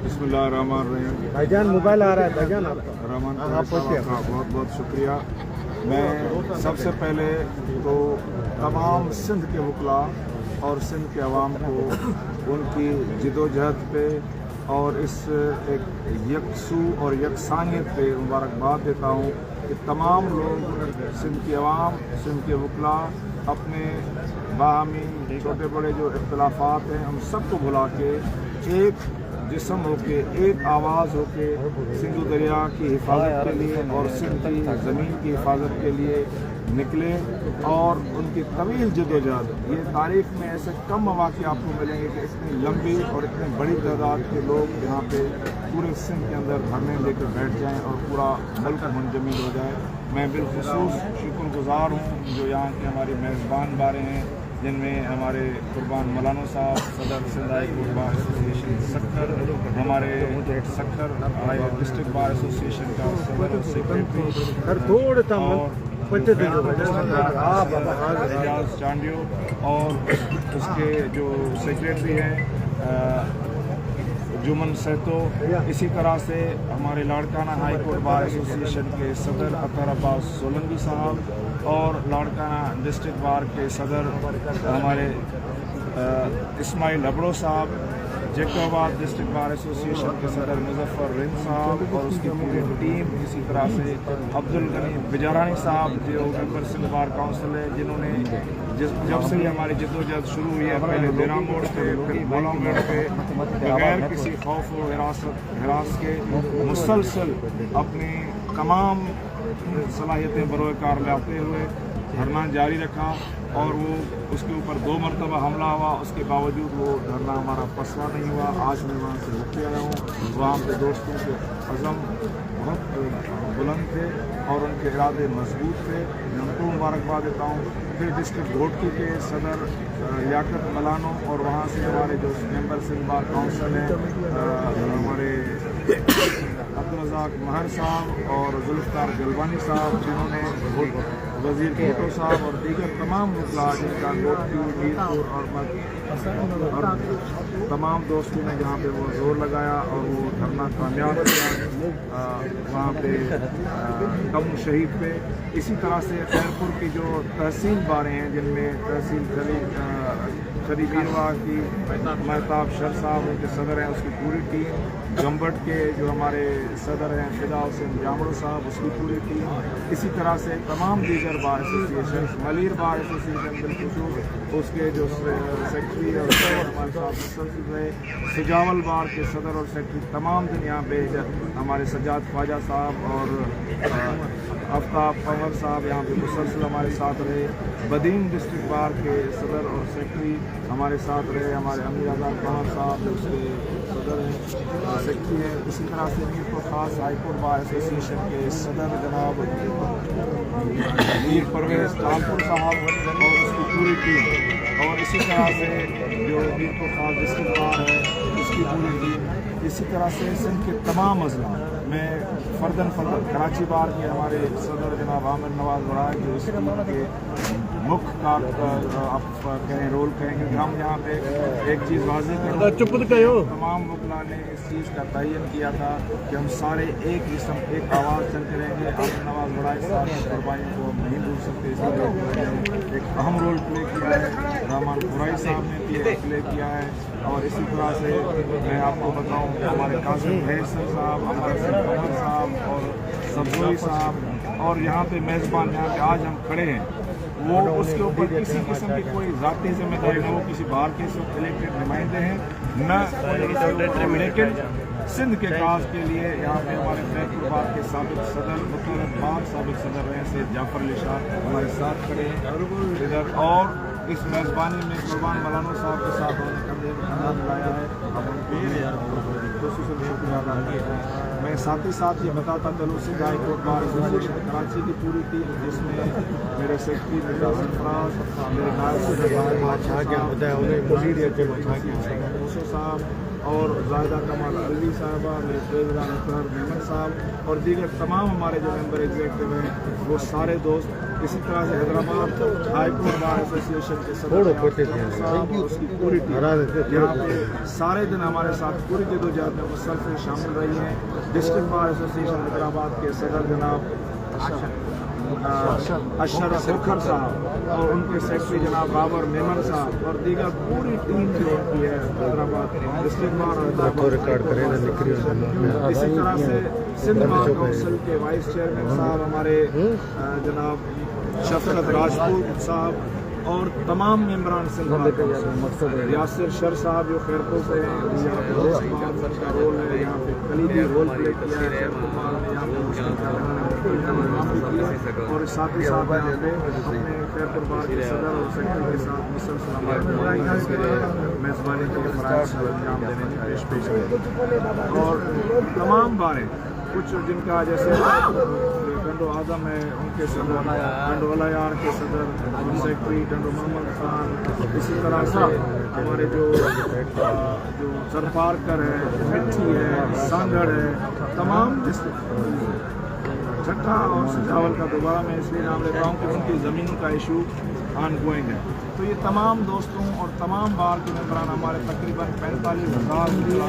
बिस्मिल्लाहिर्रहमानिर्रहीम। भाईजान मोबाइल आ रहा है, भाईजान रहमान का बहुत बहुत शुक्रिया। मैं सबसे पहले तो तमाम सिंध के वकला और सिंध के अवाम को उनकी जिदोजहद पे और इस एक यकसू और यकसानियत पे मुबारकबाद देता हूँ कि तमाम लोग सिंध की अवाम, सिंध के वकला अपने बाहमी छोटे बड़े जो इख्तलाफात हैं हम सबको भुला के एक जिस्म होके एक आवाज़ होके सिंधु दरिया की हिफाजत के लिए और सिंध की ज़मीन की हिफाजत के लिए निकले और उनकी तवील जदोजहद। ये तारीख़ में ऐसे कम मौक़े आपको मिलेंगे कि इतनी लंबी और इतनी बड़ी तादाद के लोग यहाँ पे पूरे सिंध के अंदर धरने लेकर बैठ जाएं और पूरा मुल्क मुंजमद हो जाए। मैं बिलखुसूस शुक्रगुज़ार हूँ जो यहाँ के हमारे मेज़बान बारे हैं, जिनमें हमारे कुर्बान मौलाना साहब सदर Sindh high court bar association Sukkur, हमारे सक्कर डिस्ट्रिक्ट बार एसोसिएशन का सदर और सेक्रेटरी और एजाज चांडियो और उसके जो सेक्रेटरी हैं जुमन सहतो। इसी तरह से हमारे Larkana high court bar association के सदर अतर अब्बास सोलंकी साहब और लाड़काना डिस्ट्रिक्ट बार के सदर हमारे इस्माइल अबड़ो साहब, जैकोबाद डिस्ट्रिक्ट बार एसोसिएशन के सदर मुजफ्फर रिंद साहब और उसकी पूरी टीम। इसी तरह से अब्दुल गनी बिजारानी साहब जो मेंबर सिंध बार काउंसिल है, जिन्होंने जब से ही हमारी जद्दोजहद शुरू हुई है, पहले देरा मोड़ पे फिर बोला मोड़ पे बगैर किसी खौफ और हिरास के मुसलसल अपनी तमाम सलाहियतें बरोकार लाते हुए धरना जारी रखा और वो उसके ऊपर 2 मरतबा हमला हुआ। उसके बावजूद वो धरना हमारा फसला नहीं हुआ। आज मैं वहाँ से होके आया हूँ। वहाँ पे दोस्तों के अज़म बहुत बुलंद थे और उनके इरादे मजबूत थे। मैं उनको मुबारकबाद देता हूँ। फिर डिस्ट्रिक्ट घोटकी के सदर याकत मलानो और वहाँ से हमारे जो मेंबर सिंध बार काउंसिल हैं हमारे अब्दुल रज़ाक महर साहब और जुल्फ़िकार गलवानी साहब, जिन्होंने वज़ीर भुट्टो साहब और दीगर तमाम वकला जिनका घोटकी मीरपुर और तमाम दोस्तों ने यहाँ पे वो जोर लगाया और वो धरना कामयाब किया वहाँ पे कम शहीद पे। इसी तरह से खैरपुर की जो तहसील बारें हैं, जिनमें तहसील खरीबीरवा की महताब शर साहब उनके सदर हैं, उसकी पूरी टीम, गम्बट के जो हमारे सदर हैं फिदा हुसैन जामड़ो साहब, उसकी पूरी टीम। इसी तरह से तमाम दीगर bar association, Malir bar association बिल्कुल उसके जो सेक्रेटरी और हमारे साथ मुसलसल रहे, सुजावल बार के सदर और सेक्रेटरी तमाम दिन यहाँ पे हमारे सज्जाद ख्वाजा साहब और आफ्ताब पंवर साहब यहाँ पे मुसलसल हमारे साथ रहे। बदीन डिस्ट्रिक्ट बार के सदर और सेक्रेटरी हमारे साथ रहे। हमारे अमीर आज़ाद पंवर साहब जो उसके सदर हैं सेक्रेटरी हैं। इसी तरह से मीरपुर खास हाई कोर्ट बार एसोसिएशन के सदर जनाब मीर परवेज़ तालपुर साहब और उसकी पूरी टीम। और इसी तरह से जो मीरपुर खास डिस्ट्रिक्ट बार है उसकी पूरी टीम। इसी तरह से सिंध के तमाम अज़ला में फ़र्दन कराची बार के हमारे सदर जनाब आमिर नवाज वराय जो इस टीम के मुख्य आप कहें रोल कहेंगे। हम यहाँ पे एक चीज़ वाज़ेह करें, तमाम वकला ने इस चीज़ का तयन किया था कि हम सारे एक जिस्म एक आवाज़ चलते रहेंगे। आमिर नवाज वराय साहब की कुर्बानियों को हम नहीं भूल सकते, इसलिए एक अहम रोल प्ले किया है। रहमान कुरैशी साहब ने प्ले किया है। और इसी तरह से मैं आपको बताऊँ हमारे कासिम फैसल साहब, हमारे साहब और सब्ज़ोई साहब और यहाँ पे मेज़बान यहाँ पे आज हम खड़े हैं, वो उसके ऊपर किसी किस्म की कोई ज़ाती जिम्मेदारी न हो, किसी बाहर के इलेक्टेड नुमाइंदे हैं न, लेकिन सिंध के काज के लिए यहाँ पे हमारे खैरपुर बार के साबिक सदर मुतलक बार साबिक सदर रहे सैयद जाफ़र अली शाह हमारे साथ खड़े हैं इधर। और इस मेज़बानी में कुर्बान मौलाना साहब के साथ उन्होंने कंधे में कंधा मिलाया है। अब उनको शुक्रिया अदा करता हूँ। मैं साथ ही साथ ये बताता चलूँ Sindh high court bar association Karachi की पूरी टीम, जिसमें मेरे सेक्रेटरी मिर्जा सरफराज, मेरे नायब साहब اور زاہدہ کمال علوی صاحبہ، میزبان اطہر میمن صاحب اور دیگر تمام ہمارے جو ممبر ایگزیکٹو ہیں وہ سارے دوست، اسی طرح سے حیدرآباد ہائی کورٹ بار ایسوسی ایشن کے صدر صاحب اور اس کی پوری ٹیم یہاں پہ سارے دن ہمارے ساتھ پوری جدوجہد میں مسلسل شامل رہی ہیں۔ ڈسٹرکٹ بار ایسوسی ایشن حیدرآباد کے صدر جناب اشرف کھوکھر صاحب اور ان کے سیکرٹری جناب بابر میمن صاحب اور دیگر پوری ٹیم جو ان کی ہے حیدرآباد ڈسٹرکٹ بار اسی طرح سے سندھ بار کونسل کے وائس چیئرمین صاحب ہمارے جناب شفقت راجپوت صاحب اور تمام ممبران سندھ بار کونسل، یاسر شر صاحب جو خیرپور سے ہیں، یہاں پہ کا رول ہے، یہاں پہ کلیدی رول پلے کیا ہے، اور ساتھ ہی ساتھ یہاں پہ اپنے خیرپور بار کے صدر اور سیکرٹری کے ساتھ مسلسل ہمارے میزبانی کے فرائض کو انجام دینے میں پیش ہے۔ اور تمام باریں کچھ جن کا جیسے ٹنڈو اعظم ہے ان کے صدر، ٹنڈو الیار کے صدر سیکرٹری ٹنڈو محمد خان، اسی طرح سے ہمارے جو سرپارکر ہے، مٹھی ہے، سانگڑ ہے، تمام چھٹا اور سجاول کا دوبارہ میں اس لیے نام لیتا ہوں کہ ان کی زمینوں کا ایشو آن گوئنگ ہے۔ تو یہ تمام دوستوں اور تمام بار کے ممبران ہمارے تقریباً 45,000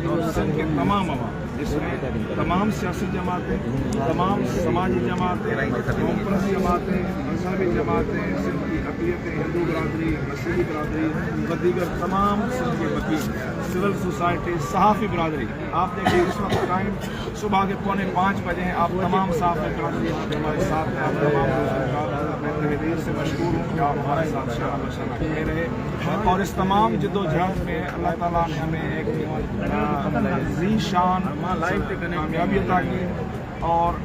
اور سندھ کے تمام عوام، جس میں تمام سیاسی جماعتیں، تمام سماجی جماعتیں، کانفرنس جماعتیں، مذہبی جماعتیں، سندھ کی اقلیتیں، ہندو برادری، مسیحی برادری و دیگر تمام سندھ کے وکیل، سول سوسائٹی، صحافی برادری۔ آپ دیکھیں اس وقت ٹائم صبح کے 4:45 بجے ہیں، آپ تمام صحافی برادری یہاں پہ ہمارے ساتھ ہیں۔ آپ تمام میں تہ دل سے مشکور ہوں کہ آپ ہمارے ساتھ شرح بشرح کیے رہے، اور اس تمام جدوجہد میں اللہ تعالیٰ نے ہمیں ایک ذی شان کامیابی عطا کی، اور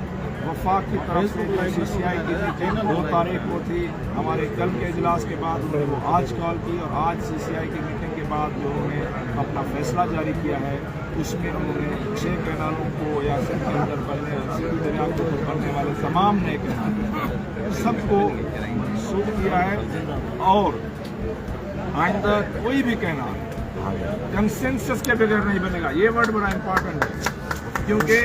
وفاق کی طرف سے جو CCI کی میٹنگ 2 تاریخ کو تھی، ہمارے کل کے اجلاس کے بعد انہوں نے وہ آج کال کی، اور آج CCI کی میٹنگ کے بعد جو انہوں نے اپنا فیصلہ جاری کیا ہے اس میں انہوں نے 6 کینالوں کو یا سندھ کے اندر بننے سندھ دریا کے اوپر بننے والے تمام نئے کینال سب کو منسوخ کیا ہے، اور آئندہ کوئی بھی کینال کنسنسس کے بغیر نہیں بنے گا۔ یہ ورڈ بڑا امپورٹنٹ ہے کیونکہ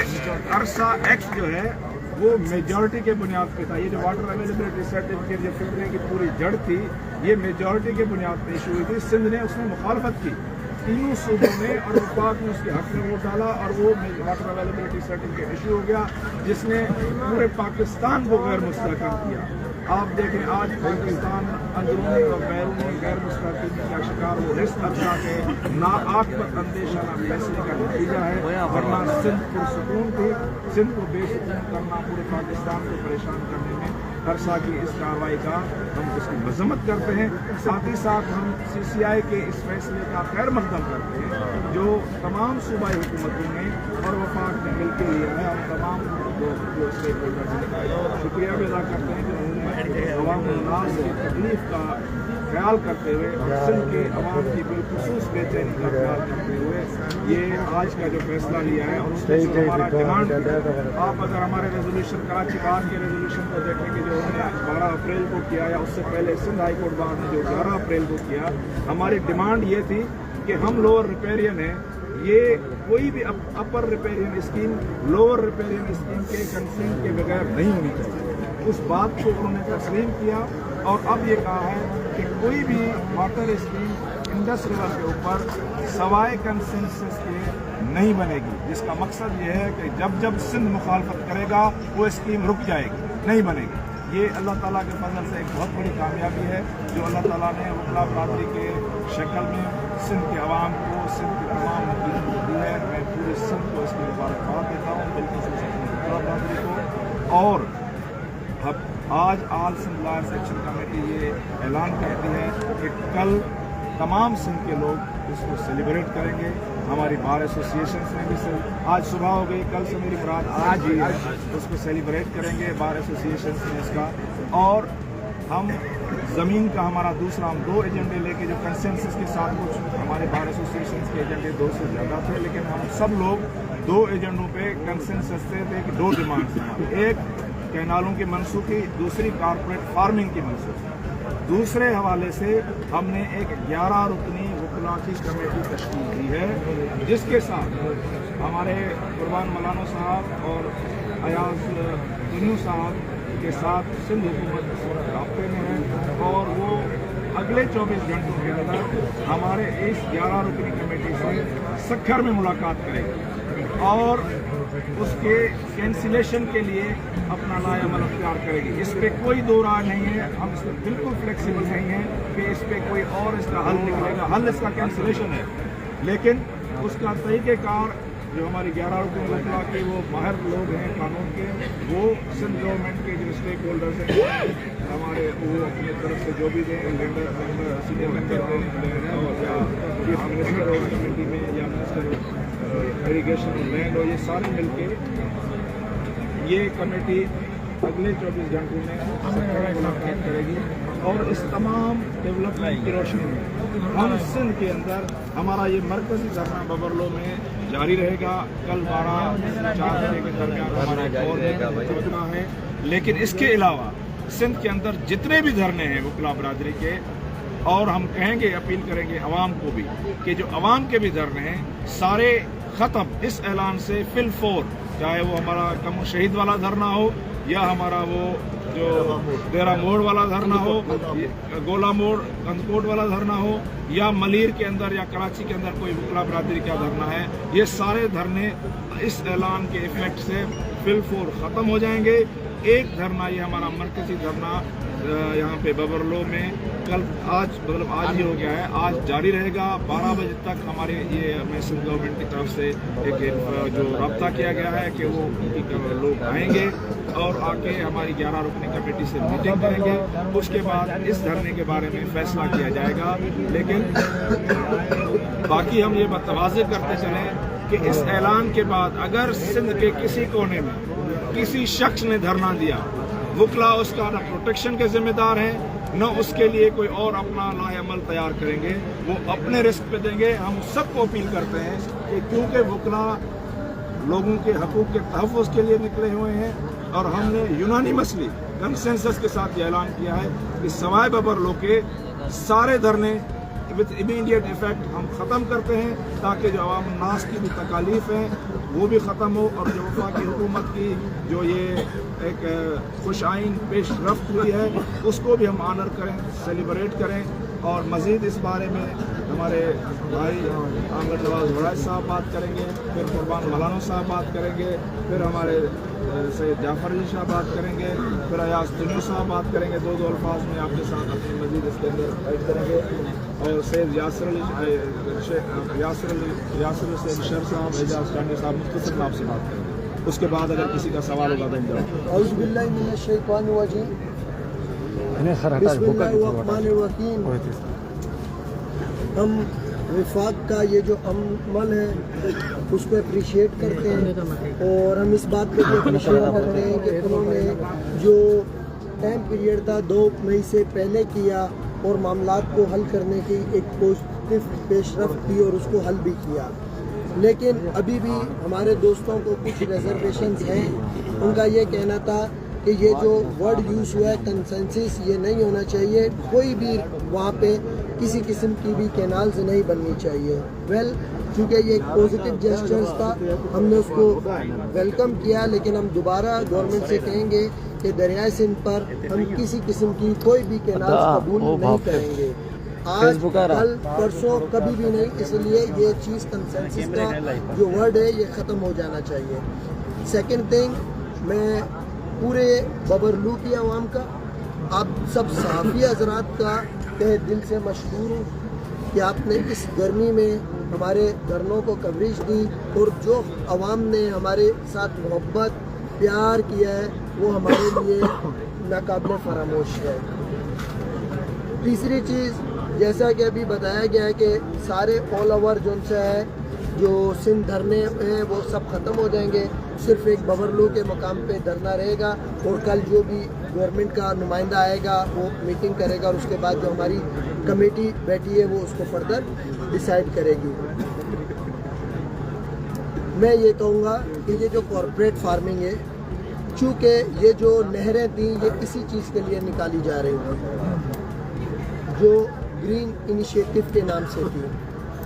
عرصہ ایکٹ جو ہے وہ میجورٹی کے بنیاد پہ تھا۔ یہ جو واٹر اویلیبلٹی سرٹیفکیٹ جو فکرے کی پوری جڑ تھی یہ میجورٹی کے بنیاد پہ ایشو ہوئی تھی۔ سندھ نے اس میں مخالفت کی، تینوں صوبوں نے اور وفاق نے اس کے حق میں ووٹ ڈالا، اور وہ واٹر اویلیبلٹی سرٹیفکیٹ ایشو ہو گیا جس نے پورے پاکستان کو غیر مستحکم کیا۔ آپ دیکھیں آج پاکستان اندرونی اور بیرونی غیر مستحکمی کا شکار ہو، اس عرصہ کے ناعاقبت اندیشہ نہ فیصلے کا نتیجہ ہے، ورنہ سندھ پرسکون تھی۔ سندھ کو بے سکون کرنا پورے پاکستان کو پریشان کرنے میں عرصہ کی اس کارروائی کا ہم اس کی مذمت کرتے ہیں، ساتھ ہی ساتھ ہم CCI کے اس فیصلے کا خیر مقدم کرتے ہیں جو تمام صوبائی حکومتوں نے اور وفاق نے مل کے لیا ہے، اور تمام جو اسٹیک ہولڈرز کا شکریہ بھی ادا کرتے ہیں کہ انہوں نے عوام الناس کی تکلیف کا خیال کرتے ہوئے اور سندھ کے عوام کی بالخصوص بے چینی کا خیال کرتے ہوئے یہ آج کا جو فیصلہ لیا ہے، اور اس میں جو ہمارا ڈیمانڈ، آپ اگر ہمارے ریزولوشن کراچی بار کے ریزولوشن کو دیکھیں گے جو انہوں نے 12 اپریل کو کیا، یا اس سے پہلے سندھ ہائی کورٹ بار نے جو 11 اپریل کو کیا، ہماری ڈیمانڈ یہ تھی کہ ہم لوور ریپیرین ہیں، یہ کوئی بھی اپر ریپیرین اسکیم لوور ریپیرین اسکیم کے کنسنٹ کے بغیر نہیں ہونی چاہیے۔ اس بات کو انہوں نے تسلیم کیا، اور اب یہ کہا ہے کہ کوئی بھی واٹر اسکیم انڈس ریور کے اوپر سوائے کنسنسس کے نہیں بنے گی، جس کا مقصد یہ ہے کہ جب سندھ مخالفت کرے گا وہ اسکیم رک جائے گی، نہیں بنے گی۔ یہ اللہ تعالیٰ کے فضل سے ایک بہت بڑی کامیابی ہے جو اللہ تعالیٰ نے وکلا برادری کے شکل میں سندھ کے عوام کو، سندھ کے تمام وکیلوں کو دی ہے۔ میں پورے سندھ کو اس کی مبارکباد دیتا ہوں، بالخصوص اپنی وکلا برادری کو۔ اور اب آج آل سندھ لائرز ایکشن کمیٹی یہ اعلان کرتی ہے کہ کل تمام سندھ کے لوگ اس کو سیلیبریٹ کریں گے۔ ہماری بار ایسوسیشنس نے بھی آج صبح ہو گئی، کل سے میری مراد آج ہی اس کو سیلیبریٹ کریں گے بار ایسوسیشنس نے اس کا۔ اور ہم زمین کا ہمارا دوسرا، ہم 2 ایجنڈے لے کے جو کنسنسس کے ساتھ کچھ ہمارے بار ایسوسیشنس کے ایجنڈے 2 سے زیادہ تھے، لیکن ہم سب لوگ 2 ایجنڈوں پہ کنسنسس تھے کہ 2 ڈیمانڈس ہیں، ایک کینالوں کی منسوخی، دوسری کارپوریٹ فارمنگ کی منسوخی۔ دوسرے حوالے سے ہم نے ایک 11 رکنی इख्तिलाफी कमेटी तश्कील की है, जिसके साथ हमारे कुर्बान मौलाना साहब और अयाज दुनू साहब के साथ सिंध हुकूमत इस वक्त राब्ते में है और वो अगले 24 घंटों के अंदर हमारे इस 11 रुकनी कमेटी से सक्खर में मुलाकात करेगी और उसके कैंसिलेशन के लिए अपना लाएअमल अख्तियार करेगी। इस पर कोई दो राय नहीं है, हम इस पर बिल्कुल फ्लेक्सिबल नहीं हैं कि इस पर कोई और इसका हल निकलेगा। हल इसका कैंसिलेशन है, लेकिन उसका तरीक़ेकार जो हमारी 11 रुकनी वकला के वो माहिर लोग हैं कानून के, वो सिंध गवर्नमेंट के जो स्टेक होल्डर्स हैं हमारे, वो अपनी तरफ से जो भी दें, सीनियर मेंबर दें और या चीफ मिनिस्टर हो कमेटी में या मिनिस्टर इरीगेशन और लैंड हो, ये सारे मिलके ये कमेटी अगले 24 घंटों में मुलाकात करेगी और इस तमाम डेवलपमेंट की रोशनी में हम सिंध के अंदर हमारा ये मरकज़ी धरना बबरलो में जारी रहेगा। कल 12-4 बजे के दरमियान हमारा और पहुँचना है, लेकिन इसके अलावा सिंध के अंदर जितने भी धरने हैं वकला बरादरी के, और हम कहेंगे, अपील करेंगे अवाम को भी कि जो अवाम के भी धरने हैं सारे ख़त्म इस ऐलान से फिल फोर, चाहे वो हमारा कम शहीद वाला धरना हो या हमारा वो जो देरा मोड़ वाला धरना हो, गोला मोड़ कंदकोट वाला धरना हो, या मलीर के अंदर या कराची के अंदर कोई वकला बरादरी का धरना है, ये सारे धरने इस ऐलान के इफेक्ट से फिल फोर ख़त्म हो जाएंगे। एक धरना, ये हमारा मरकज़ी धरना यहाँ पे बबरलो में कल आज मतलब आज ही हो गया है, आज जारी रहेगा 12 बजे तक। हमारे ये हमें सिंध गवर्नमेंट की तरफ से एक जो रब्ता किया गया है कि वो उनकी लोग आएंगे और आके हमारी 11 रुकनी कमेटी से मीटिंग करेंगे, उसके बाद इस धरने के बारे में फैसला किया जाएगा। लेकिन बाकी हम ये वाज़ेह करते चलें कि इस ऐलान के बाद अगर सिंध के किसी कोने में किसी शख्स ने धरना दिया, वकला उसका न प्रोटेक्शन के जिम्मेदार हैं न उसके लिए कोई और अपना लाएअमल तैयार करेंगे, वो अपने रिस्क पे देंगे। हम सबको अपील करते हैं कि क्योंकि वकला लोगों के हकूक़ के तहफ़्फ़ुज़ के लिए निकले हुए हैं और हमने यूनानिमसली कंसेंसस के साथ ये ऐलान किया है कि सवाए बबरलो के सारे धरने विद इमीडिएट इफेक्ट हम ख़त्म करते हैं, ताकि जो अवाम नास की भी तकालीफ हैं वो भी ख़त्म हो और जो वफाकी हुकूमत की जो ये एक खुश आइन पेश रफ्त हुई है उसको भी हम आनर करें, सेलिब्रेट करें। और मज़ीद इस बारे में हमारे भाई आमर नवाज वड़ाई साहब बात करेंगे, फिर कुर्बान मौलाना साहब बात करेंगे, फिर हमारे सैयद जाफ़र अली शाह बात करेंगे, फिर अयाज दुनू साहब बात करेंगे। दो अल्फाज में आपके साथ अपनी मज़ीद इसके अंदर ऐड करेंगे। और सैयद यासिर हुसैन शर साहब, एजाज चांडी साहब मुख्तसर आपसे बात करेंगे। उसके बाद अगर किसी का सवाल होगा तो हम विफाक का ये जो अमल है उसको अप्रिशिएट करते हैं और हम इस बात पे भी अप्रिशिएट करते हैं कि उन्होंने जो टाइम पीरियड था 2 मई से पहले किया और मामलात को हल करने की एक पॉजिटिव पेशरफ्त की और उसको हल भी किया। लेकिन अभी भी हमारे दोस्तों को कुछ रिजर्वेशंस हैं। उनका ये कहना था कि ये जो वर्ड यूज़ हुआ है कंसेंसस, ये नहीं होना चाहिए, कोई भी वहाँ पे किसी किस्म की भी कैनाल्स नहीं बननी चाहिए। चूँकि ये एक पॉजिटिव जेस्चर्स था, हमने उसको वेलकम किया, लेकिन हम दोबारा गवर्नमेंट से कहेंगे कि दरियाए सिंध पर हम किसी किस्म की कोई भी कैनाल्स कबूल नहीं करेंगे, आज कल परसों कभी भी नहीं। इसलिए ये चीज़ कंसेंसस का जो वर्ड है ये ख़त्म हो जाना चाहिए। सेकंड थिंग, मैं पूरे बबरलू की आवाम का, आप सब सहाफ़ी हज़रात का तहे दिल से मशकूर हूँ कि आपने इस गर्मी में हमारे धरनों को कवरेज दी और जो आवाम ने हमारे साथ मोहब्बत प्यार किया है वो हमारे लिए नाकाबिल फरामोश है। तीसरी चीज़, जैसा कि अभी बताया गया है कि सारे ऑल ओवर जोन से है जो सिंध धरने हैं वो सब ख़त्म हो जाएंगे, सिर्फ एक बबरलू के मकाम पे धरना रहेगा और कल जो भी गवर्नमेंट का नुमाइंदा आएगा वो मीटिंग करेगा और उसके बाद जो हमारी कमेटी बैठी है वो उसको फर्दर डिसाइड करेगी। मैं ये कहूँगा कि ये जो कॉरपोरेट फार्मिंग है, चूँकि ये जो नहरें थी ये इसी चीज़ के लिए निकाली जा रही थी जो ग्रीन इनिशिएटिव के नाम से थी,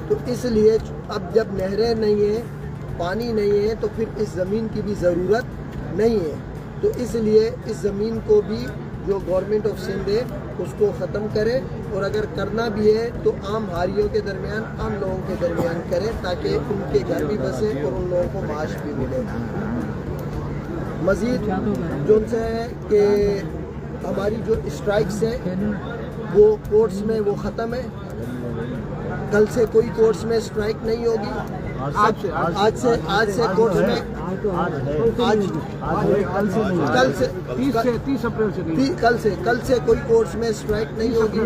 تو اس لیے اب جب نہریں نہیں ہیں، پانی نہیں ہے، تو پھر اس زمین کی بھی ضرورت نہیں ہے. تو اس لیے اس زمین کو بھی جو گورنمنٹ آف سندھ ہے اس کو ختم کرے، اور اگر کرنا بھی ہے تو عام ہاریوں کے درمیان، عام لوگوں کے درمیان کرے، تاکہ ان کے گھر بھی بسے اور ان لوگوں کو معاش بھی ملے. مزید جو ان سے ہے کہ ہماری جو اسٹرائکس ہیں وہ کورٹس میں وہ ختم ہے. کل سے کوئی کورٹس میں اسٹرائک نہیں ہوگی. آج سے کورٹس میں کل سے کوئی کورٹس میں اسٹرائک نہیں ہوگی.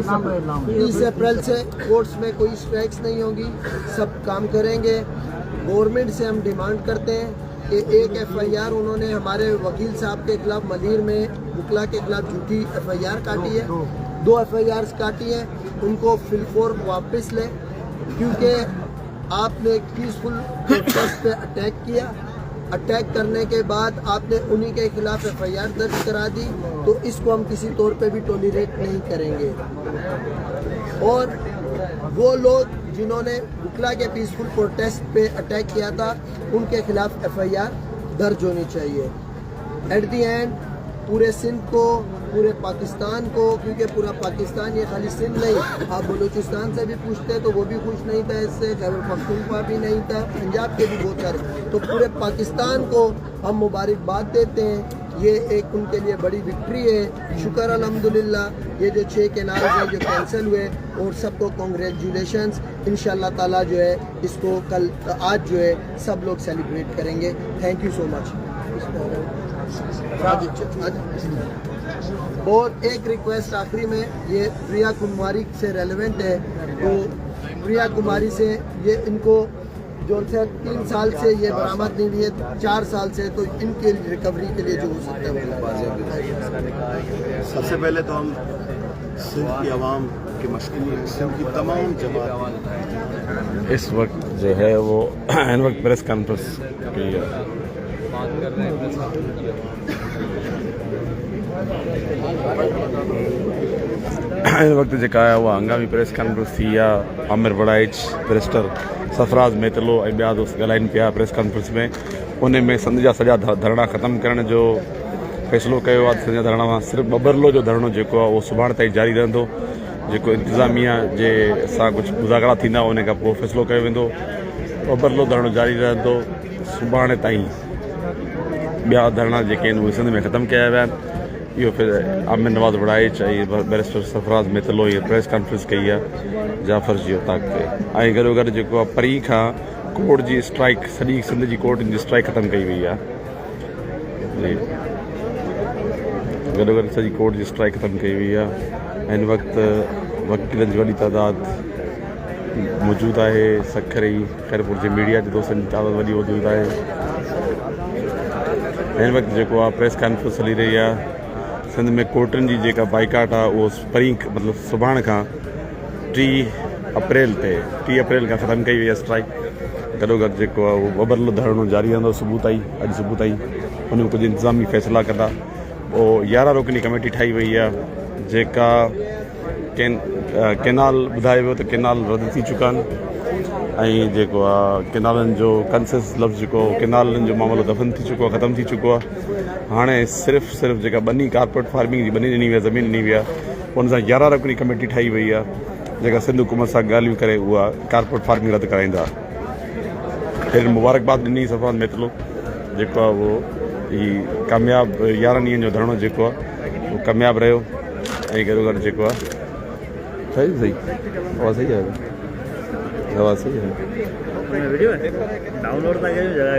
30 اپریل سے کورٹس میں کوئی اسٹرائکس نہیں ہوگی. سب کام کریں گے. گورنمنٹ سے ہم ڈیمانڈ کرتے ہیں کہ ایک FIR انہوں نے ہمارے وکیل صاحب کے خلاف منیر میں وکلا کے خلاف جھوٹی FIR کاٹی ہے. 2 FIRs کاٹی ہیں. ان کو فلفور واپس لیں، کیونکہ آپ نے ایک پیسفل پروٹیسٹ پہ اٹیک کیا. اٹیک کرنے کے بعد آپ نے انہی کے خلاف FIR درج کرا دی. تو اس کو ہم کسی طور پہ بھی ٹولریٹ نہیں کریں گے. اور وہ لوگ جنہوں نے وکلا کے پیسفل پروٹیسٹ پہ اٹیک کیا تھا ان کے خلاف FIR درج ہونی چاہیے. ایٹ دی اینڈ پورے سندھ کو، پورے پاکستان کو، کیونکہ پورا پاکستان یہ خالی سندھ نہیں، آپ بلوچستان سے بھی پوچھتے تو وہ بھی خوش نہیں تھا اس سے، خیبر پختونخوا بھی نہیں تھا، پنجاب کے بھی بہت سارے. تو پورے پاکستان کو ہم مبارکباد دیتے ہیں. یہ ایک ان کے لیے بڑی وکٹری ہے. شکر الحمدللہ. یہ جو 6 کینالز ہیں جو کینسل ہوئے، اور سب کو کنگریچولیشنز. انشاءاللہ تعالیٰ جو ہے اس کو آج جو ہے سب لوگ سیلیبریٹ کریں گے. تھینک یو سو مچ. اور ایک ریکویسٹ آخری میں، یہ پریا کماری سے ریلیونٹ ہے. تو پریا کماری سے یہ ان کو جو 3 سال سے یہ برآمد نہیں ہوئی ہے، 4 سال سے، تو ان کے ریکوری کے لیے جو ہو سکتا ہے. سب سے پہلے تو ہم سندھ کی عوام کے مشکل، سندھ کی تمام جماعت اس وقت جو ہے وہ ان وقت پریس کانفرنس کی ان وقت जेका आहे उहा हंगामी प्रेस कॉन्फ्रेंस थी आहे. आमिर बड़ाइच, बैरिस्टर सरफराज़ मेतलो ऐं ॿिया दोस्त ॻाल्हाइनि पिया प्रेस कॉन्फ्रेंस में. उन में संध जा सॼा धरना ख़तमु करण जो फ़ैसिलो कयो आहे. सॼा धरना मां सिर्फ़ु ॿबरलो जो धरणो जेको आहे उहो सुभाणे ताईं जारी रहंदो. जेको इंतिज़ामिया जे सां कुझु मुज़ाकरा थींदा उन खां पोइ फ़ैसिलो कयो वेंदो. ॿबरलो धरणो जारी रहंदो. सुभाणे ताईं ॿिया धरणा जेके आहिनि उहे सिंध में ख़तमु कया विया आहिनि. इहो फिर आमिर नवाज़ बड़ाइच ऐं बैरिस्टर सरफराज़ मेतलो इहा प्रेस कॉन्फ्रेंस कई आहे जाफ़र जी उताक ते. ऐं गॾो गॾु जेको आहे परीं खां कोर्ट जी स्ट्राइक, सॼी सिंध जी कोर्ट जी स्ट्राइक ख़तमु कई वई आहे. जी, गॾो गॾु सॼी कोर्ट जी स्ट्राइक ख़तमु कई वई आहे. हिन वक़्तु वकीलनि जी वॾी तइदाद मौजूदु आहे. सखरी खैरपुर जे मीडिया जे दोस्तनि जी तइदाद वॾी मौजूदु आहे. हिन वक़्तु जेको आहे प्रेस कॉन्फ्रेंस हली रही आहे. सिंध में कोर्टनि जी जेका बाइकाट आहे उहो परीं मतिलबु सुभाणे खां 3 अप्रैल खां ख़तमु कई वई आहे स्ट्राइक. गॾो गॾु जेको आहे उहो ॿबरलो धरणो जारी रहंदो सुबुह ताईं, अॼु सुबुह ताईं. उन में कुझु इंतिज़ामी फ़ैसिला कंदा. पोइ 11 रुकनी कमेटी ठाही वई आहे. जेका केनाल ॿुधायो वियो त केनाल रद्द थी चुका आहिनि. ऐं जेको आहे केनालनि जो कंसेस लफ़्ज़ जेको केनालनि जो मामलो दफ़न थी चुको आहे, ख़तमु थी चुको आहे. हाणे सिर्फ़ु जेका बनी कारपोरेट फार्मिंग जी बनी ॾिनी वई आहे, ज़मीन ॾिनी वई आहे, उन सां 11 रुकनी कमेटी ठाही वई आहे. जेका सिंध हुकूमत सां ॻाल्हियूं करे उहा कारपोरेट फार्मिंग रद्द कराईंदा. फिर मुबारकबाद ॾिनी सरफराज़ मेतलो जेको आहे उहो ही कामयाब 11 ॾींहंनि जो धरणो जेको आहे उहो कामयाब रहियो. ऐं गॾो गॾु जेको आहे सही आवाज़ सही आहे. आवाज़ सही आहे. वीडियो डाउनलोड था कयो जगह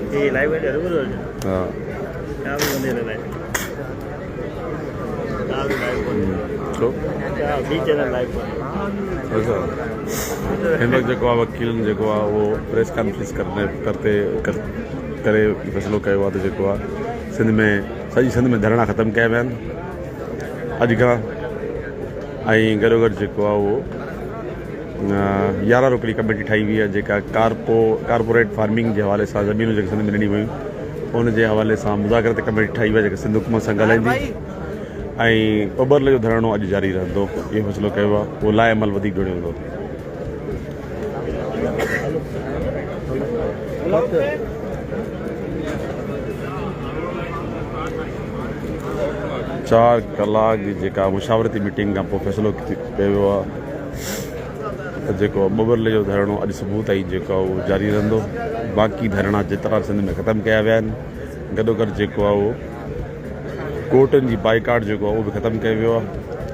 ये लाइव है जरूर हो हां क्या भी बंदे ले छो क्या बी चैनल लाइव अच्छा. हिन वक़्तु जेको आहे वकीलनि जेको आहे उहो प्रेस कॉन्फ्रेंस करे फ़ैसिलो कयो आहे त जेको आहे सिंध में सॼी सिंध में धरणा ख़तमु कया विया आहिनि अॼु खां. ऐं गॾो गॾु जेको आहे उहो 11 रुकनी कमेटी ठाही वई आहे जेका कारपोरेट फार्मिंग जे हवाले सां ज़मीनूं जेके सिंध में ॾिनी वयूं उन जे हवाले सां मुज़ाकरत कमेटी ठाही वई आहे जेका सिंध हुकूमत सां ॻाल्हाईंदी. ऐं ॿबरले जो धरणो अॼु जारी रहंदो. इहो फ़ैसिलो कयो आहे. उहो लाइ अमल वधीक घणो हूंदो. चार कलाक जी जेका मुशावरती मीटिंग खां पोइ फ़ैसिलो कयो वियो आहे त जेको ॿ जो धरणो अॼु सुबुह ताईं जेको आहे उहो जारी रहंदो। बाक़ी धरणा जेतिरा सिंध में ख़तमु कया विया आहिनि। गॾोगॾु जेको आहे उहो कोर्टनि जी बाइकाट जेको आहे उहो बि ख़तमु कयो वियो आहे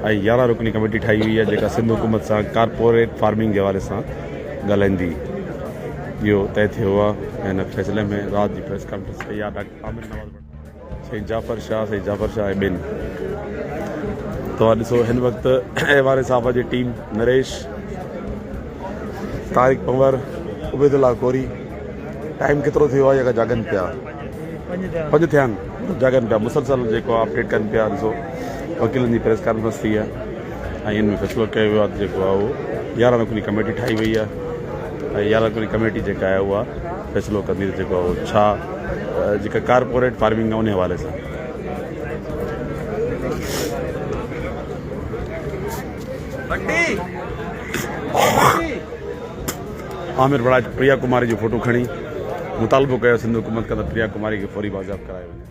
ऐं 11 रुकनी कमेटी ठाही हुई आहे जेका सिंध हुकूमत सां कारपोरेट फार्मिंग जे हवाले सां ॻाल्हाईंदी। इहो तय थियो आहे। हिन फ़ैसिले में राति जी प्रेस कॉन्फ्रेंस कई आहे। डॉक्टर आमिर नवाज़ साईं जाफ़र शाह ऐं ॿिनि तव्हां ॾिसो हिन वक़्तु ऐवारे साहब जी टीम नरेश तारिक पंवर उबैदुल्ला कोरी टाइम केतिरो थियो आहे जेका जागनि पिया 5 थिया आहिनि जागनि पिया मुसलसल जेको आहे अपडेट कनि पिया। ॾिसो वकीलनि जी प्रेस कॉन्फ्रेंस थी आहे ऐं हिन में फ़ैसिलो कयो वियो आहे जेको आहे उहो 11 रुकनी कमेटी ठाही वई आहे ऐं 11 रुकनी कमेटी जेका आहे उहा फ़ैसिलो कंदी जेको आहे छा जेका कारपोरेट फार्मिंग आहे उन हवाले सां। आमिर बड़ाइच प्रिया कुमारी जो फोटो खणी मुतालबो कयो सिंध हुकूमत का त प्रिया कुमारी खे फौरी बाज़ाब करायो वञे।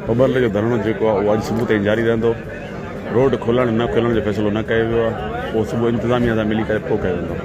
ॿ जो धरणो जेको आहे उहो अॼु सुबुह ताईं जारी रहंदो। रोड खोलण न खोलण जो फ़ैसिलो न कयो वियो आहे। पोइ सुबुह इंतिज़ामिया सां मिली करे पोइ कयो वेंदो।